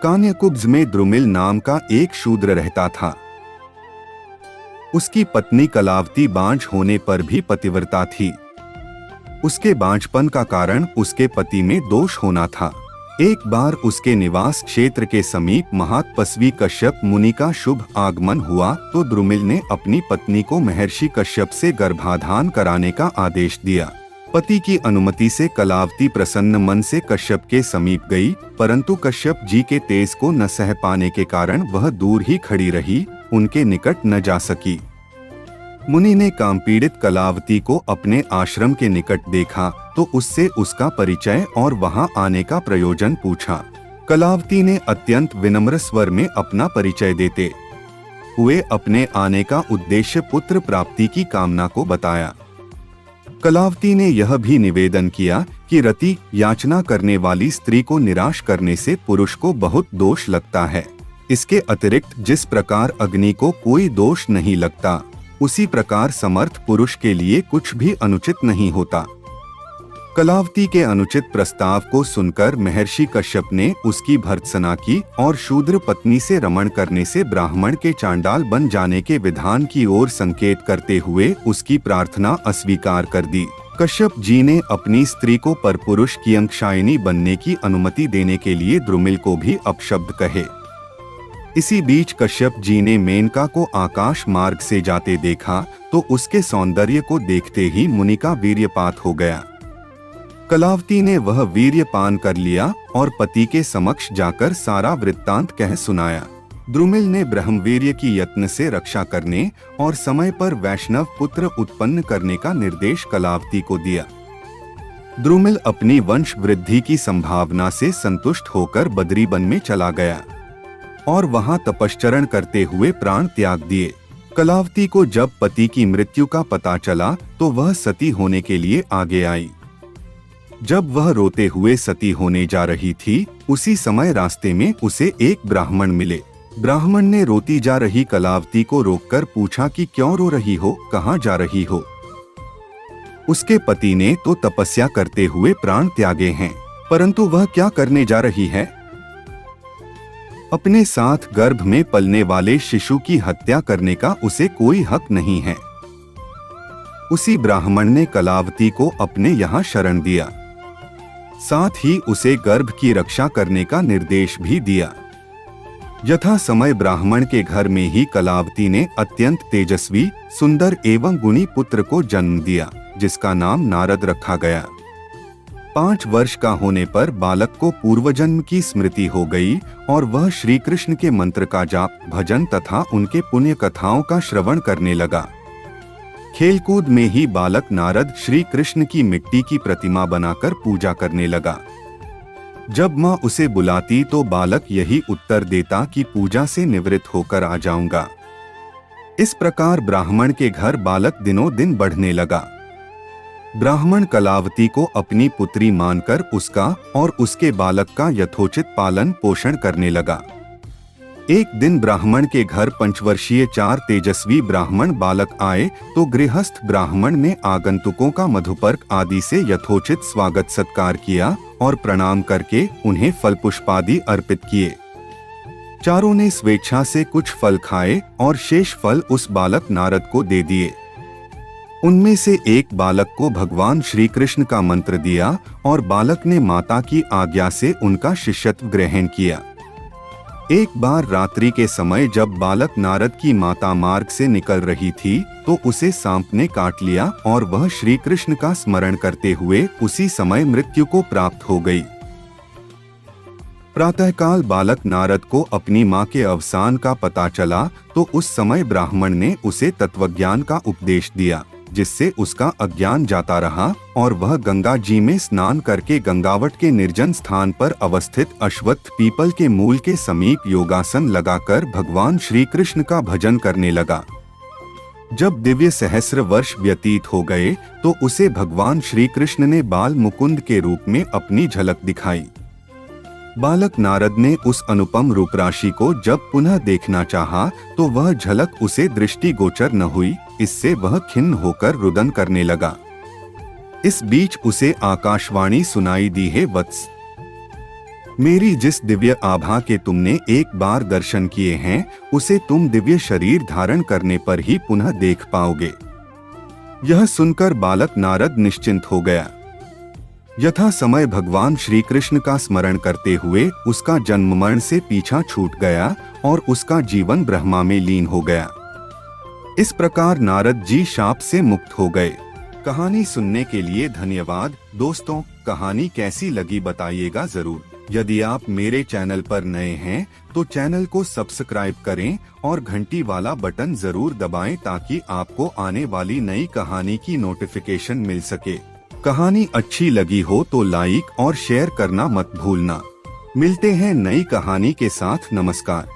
कान्यकुब्ज में द्रुमिल नाम का एक शूद्र रहता था। उसकी पत्नी कलावती बांझ होने पर भी पतिव्रता थी। उसके बांझपन का कारण उसके पति में दोष होना था। एक बार उसके निवास क्षेत्र के समीप महातपस्वी कश्यप मुनि का शुभ आगमन हुआ तो द्रुमिल ने अपनी पत्नी को महर्षि कश्यप से गर्भाधान कराने का आदेश दिया। पति की अनुमति से कलावती प्रसन्न मन से कश्यप के समीप गई, परंतु कश्यप जी के तेज को न सह पाने के कारण वह दूर ही खड़ी रही, उनके निकट न जा सकी। मुनि ने कामपीड़ित कलावती को अपने आश्रम के निकट देखा तो उससे उसका परिचय और वहां आने का प्रयोजन पूछा। कलावती ने अत्यंत विनम्र स्वर में अपना परिचय देते हुए अपने आने का उद्देश्य पुत्र प्राप्ति की कामना को बताया। कलावती ने यह भी निवेदन किया कि रति याचना करने वाली स्त्री को निराश करने से पुरुष को बहुत दोष लगता है। इसके अतिरिक्त जिस प्रकार अग्नि को कोई दोष नहीं लगता, उसी प्रकार समर्थ पुरुष के लिए कुछ भी अनुचित नहीं होता। कलावती के अनुचित प्रस्ताव को सुनकर महर्षि कश्यप ने उसकी भर्त्सना की और शूद्र पत्नी से रमण करने से ब्राह्मण के चांडाल बन जाने के विधान की ओर संकेत करते हुए उसकी प्रार्थना अस्वीकार कर दी। कश्यप जी ने अपनी स्त्री को परपुरुष की अंशायनी बनने की अनुमति देने के लिए द्रुमिल को भी अपशब्द कहे। इसी बीच कश्यप जी ने मेनका को आकाश मार्ग से जाते देखा तो उसके सौंदर्य को देखते ही मुनि का वीर्यपात हो गया। कलावती ने वह वीर्यपान कर लिया और पति के समक्ष जाकर सारा वृत्तांत कह सुनाया। द्रुमिल ने ब्रह्मवीर्य की यत्न से रक्षा करने और समय पर वैष्णव पुत्र उत्पन्न करने का निर्देश कलावती को दिया। द्रुमिल अपनी वंश वृद्धि की संभावना से संतुष्ट होकर बद्रीवन में चला गया और वहां तपश्चरण करते हुए प्राण त्याग दिए। कलावती को जब पति की मृत्यु का पता चला तो वह सती होने के लिए आगे आई। जब वह रोते हुए सती होने जा रही थी, उसी समय रास्ते में उसे एक ब्राह्मण मिले। ब्राह्मण ने रोती जा रही कलावती को रोककर पूछा कि क्यों रो रही हो, कहाँ जा रही हो? उसके पति ने तो तपस्या करते हुए प्राण त्यागे हैं, परंतु वह क्या करने जा रही है? अपने साथ गर्भ में पलने वाले शिशु की हत्या करने का उसे कोई हक नहीं है। उसी ब्राह्मण ने कलावती को अपने यहाँ शरण दिया, साथ ही उसे गर्भ की रक्षा करने का निर्देश भी दिया। यथा समय ब्राह्मण के घर में ही कलावती ने अत्यंत तेजस्वी, सुंदर एवं गुणी पुत्र को जन्म दिया, जिसका नाम नारद रखा गया। 5 वर्ष का होने पर बालक को पूर्वजन्म की स्मृति हो गई और वह श्री कृष्ण के मंत्र का जाप, भजन तथा उनके पुण्य कथाओं का श्रवण करने लगा। खेलकूद में ही बालक नारद श्री कृष्ण की मिट्टी की प्रतिमा बनाकर पूजा करने लगा। जब माँ उसे बुलाती तो बालक यही उत्तर देता कि पूजा से निवृत्त होकर आ जाऊंगा। इस प्रकार ब्राह्मण के घर बालक दिनों दिन बढ़ने लगा। ब्राह्मण कलावती को अपनी पुत्री मानकर उसका और उसके बालक का यथोचित पालन पोषण करने लगा। एक दिन ब्राह्मण के घर 5 वर्षीय 4 तेजस्वी ब्राह्मण बालक आए तो गृहस्थ ब्राह्मण ने आगंतुकों का मधुपर्क आदि से यथोचित स्वागत सत्कार किया और प्रणाम करके उन्हें फल पुष्पादि अर्पित किए। चारों ने स्वेच्छा से कुछ फल खाए और शेष फल उस बालक नारद को दे दिए। उनमें से एक बालक को भगवान श्री कृष्ण का मंत्र दिया और बालक ने माता की आज्ञा से उनका शिष्यत्व ग्रहण किया। एक बार रात्रि के समय जब बालक नारद की माता मार्ग से निकल रही थी तो उसे सांप ने काट लिया और वह श्री कृष्ण का स्मरण करते हुए उसी समय मृत्यु को प्राप्त हो गई। प्रातःकाल बालक नारद को अपनी माँ के अवसान का पता चला तो उस समय ब्राह्मण ने उसे तत्वज्ञान का उपदेश दिया, जिससे उसका अज्ञान जाता रहा और वह गंगा जी में स्नान करके गंगावट के निर्जन स्थान पर अवस्थित अश्वत्थ पीपल के मूल के समीप योगासन लगाकर भगवान श्री कृष्ण का भजन करने लगा। जब दिव्य सहस्र वर्ष व्यतीत हो गए तो उसे भगवान श्री कृष्ण ने बाल मुकुंद के रूप में अपनी झलक दिखाई। बालक नारद ने उस अनुपम रूप राशि को जब पुनः देखना चाहा तो वह झलक उसे दृष्टिगोचर न हुई। इससे वह खिन्न होकर रुदन करने लगा। इस बीच उसे आकाशवाणी सुनाई दी, हे वत्स, मेरी जिस दिव्य आभा के तुमने एक बार दर्शन किए हैं, उसे तुम दिव्य शरीर धारण करने पर ही पुनः देख पाओगे। यह सुनकर बालक नारद निश्चिंत हो गया। यथा समय भगवान श्री कृष्ण का स्मरण करते हुए उसका जन्म मरण से पीछा छूट गया और उसका जीवन ब्रह्मा में लीन हो गया। इस प्रकार नारद जी शाप से मुक्त हो गए। कहानी सुनने के लिए धन्यवाद दोस्तों। कहानी कैसी लगी बताइएगा जरूर। यदि आप मेरे चैनल पर नए हैं तो चैनल को सब्सक्राइब करें और घंटी वाला बटन जरूर दबाएं ताकि आपको आने वाली नई कहानी की नोटिफिकेशन मिल सके। कहानी अच्छी लगी हो तो लाइक और शेयर करना मत भूलना। मिलते हैं नई कहानी के साथ। नमस्कार।